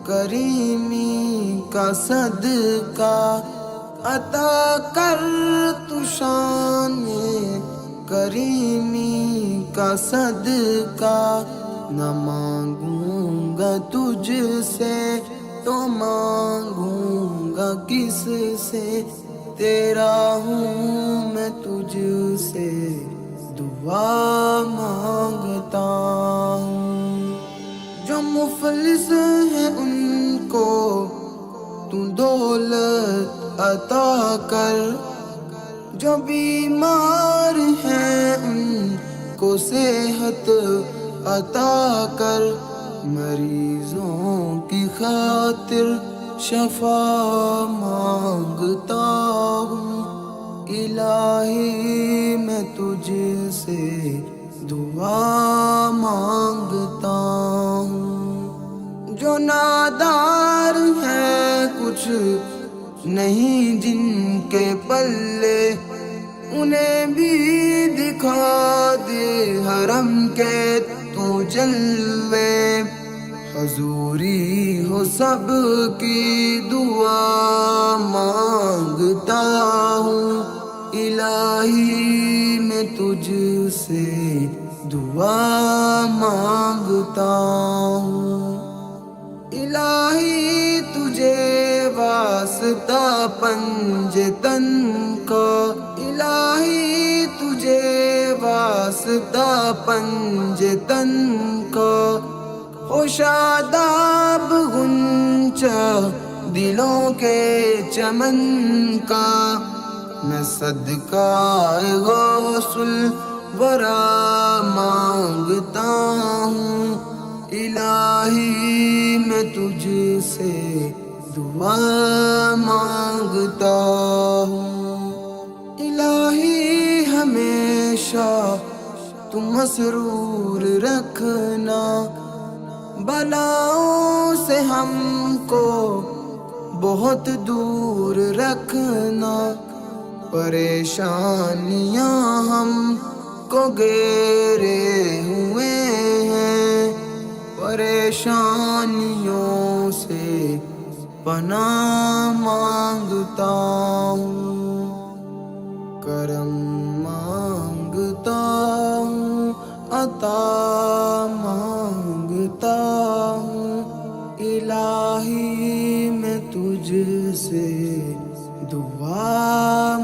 کریمی کا صدقہ عطا کر تو شان کریمی کا صدقہ، نہ مانگوں گا تجھ سے تو مانگوں گا کس سے، تیرا ہوں میں تجھ سے دعا مانگتا ہوں۔ جو مفلس ہیں ان کو تو دولت عطا کر، جو بیمار ہیں ان کو صحت عطا کر، مریضوں کی خاطر شفا مانگتا ہوں۔ الہی میں تجھ سے دعا مانگتا ہوں۔ جو نادار ہیں کچھ نہیں جن کے پلے، انہیں بھی دکھا دے حرم کے تو جلوے، حضوری ہو سب کی دعا مانگتا ہوں۔ الہی میں تجھ سے دعا مانگتا ہوں۔ الہی تجھے واسطہ پنج تن کا، الہی تجھے واسطہ پنج تن کا، خوشاداب غنچہ دلوں کے چمن کا، میں صدقہ غوث الورا مانگتا ہوں۔ الہی میں تجھ سے دعا مانگتا ہوں۔ الہی ہمیشہ تم مسرور رکھنا، بلاؤں سے ہم کو بہت دور رکھنا، پریشانیاں ہم کو گھیرے ہوئے ہیں، پریشانیوں سے پناہ مانگتا ہوں، کرم مانگتا ہوں، عطا مانگتا ہوں۔ الہی میں تجھ سے دعا